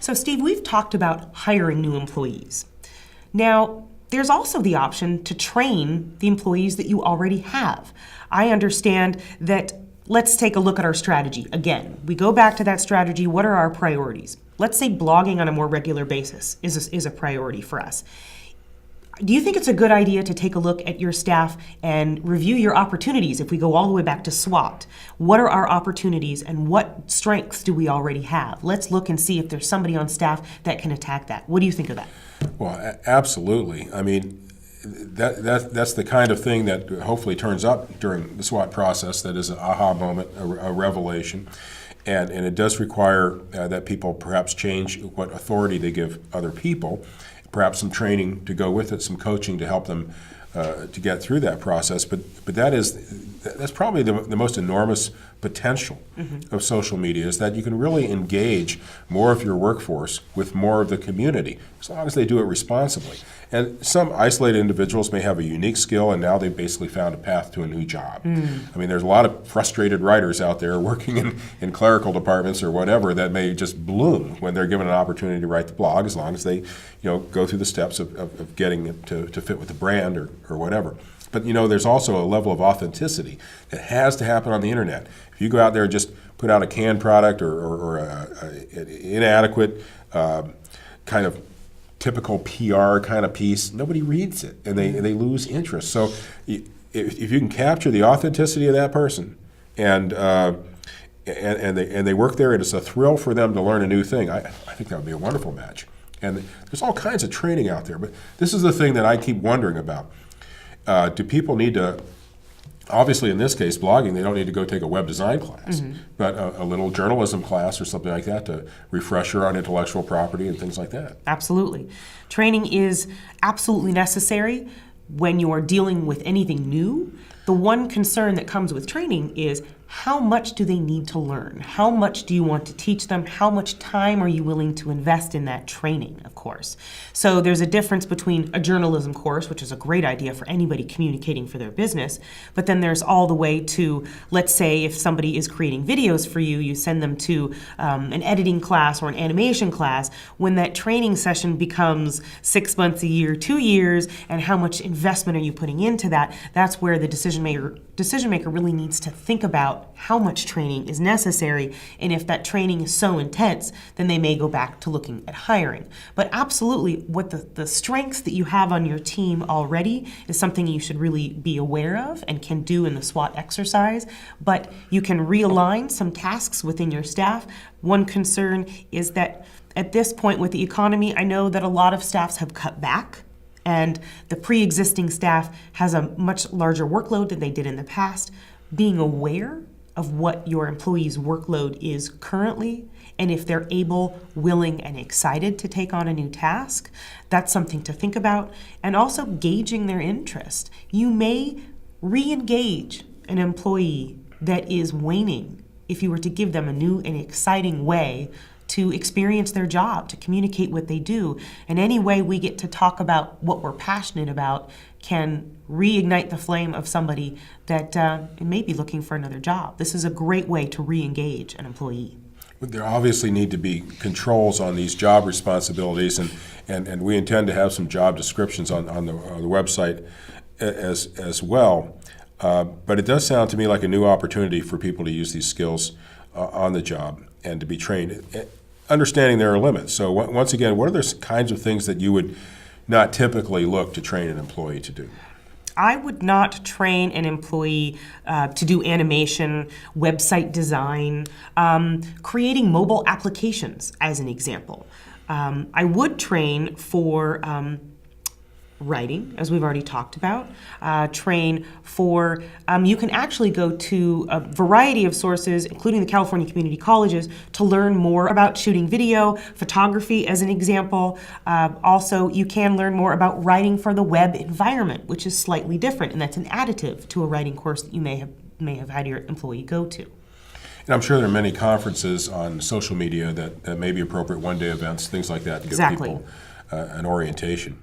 So Steve, we've talked about hiring new employees. Now, there's also the option to train the employees that you already have. I understand that. Let's take a look at our strategy. Again, we go back to that strategy. What are our priorities? Let's say blogging on a more regular basis is a priority for us. Do you think it's a good idea to take a look at your staff and review your opportunities if we go all the way back to SWOT? What are our opportunities and what strengths do we already have? Let's look and see if there's somebody on staff that can attack that. What do you think of that? Well, absolutely. I mean, that's the kind of thing that hopefully turns up during the SWOT process that is an aha moment, a revelation. And it does require that people perhaps change what authority they give other people, perhaps some training to go with it, some coaching to help them to get through that process. But that's probably the most enormous potential of social media, is that you can really engage more of your workforce with more of the community, as long as they do it responsibly. And some isolated individuals may have a unique skill, and now they've basically found a path to a new job. I mean, there's a lot of frustrated writers out there working in clerical departments or whatever that may just bloom when they're given an opportunity to write the blog, as long as they go through the steps of getting it to fit with the brand or whatever. But there's also a level of authenticity that has to happen on the internet. If you go out there and just put out a canned product or an inadequate kind of typical PR kind of piece, nobody reads it, and they lose interest. So if you can capture the authenticity of that person and they work there, and it's a thrill for them to learn a new thing, I think that would be a wonderful match. And there's all kinds of training out there, but this is the thing that I keep wondering about. Do people need to, obviously in this case, blogging, they don't need to go take a web design class, but a little journalism class or something like that to refresher on intellectual property and things like that. Absolutely. Training is absolutely necessary when you are dealing with anything new. The one concern that comes with training is, how much do they need to learn? How much do you want to teach them? How much time are you willing to invest in that training, of course? So there's a difference between a journalism course, which is a great idea for anybody communicating for their business, but then there's all the way to, let's say if somebody is creating videos for you, you send them to an editing class or an animation class. When that training session becomes 6 months, a year, 2 years, and how much investment are you putting into that, that's where the decision maker really needs to think about how much training is necessary, and if that training is so intense, then they may go back to looking at hiring. But absolutely, what the strengths that you have on your team already is something you should really be aware of and can do in the SWOT exercise, but you can realign some tasks within your staff. One concern is that at this point with the economy, I know that a lot of staffs have cut back, and the pre-existing staff has a much larger workload than they did in the past. Being aware of what your employees' workload is currently, and if they're able, willing, and excited to take on a new task, that's something to think about. And also gauging their interest. You may re-engage an employee that is waning if you were to give them a new and exciting way to experience their job, to communicate what they do. And any way we get to talk about what we're passionate about can reignite the flame of somebody that may be looking for another job. This is a great way to re-engage an employee. There obviously need to be controls on these job responsibilities, and we intend to have some job descriptions on the website as well. But it does sound to me like a new opportunity for people to use these skills on the job and to be trained, understanding there are limits. So once again, what are the kinds of things that you would not typically look to train an employee to do? I would not train an employee to do animation, website design, creating mobile applications, as an example. I would train for writing, as we've already talked about, train for, you can actually go to a variety of sources, including the California community colleges, to learn more about shooting video, photography as an example. Also, you can learn more about writing for the web environment, which is slightly different, and that's an additive to a writing course that you may have had your employee go to. And I'm sure there are many conferences on social media that may be appropriate, one-day events, things like that, to give Exactly. people an orientation.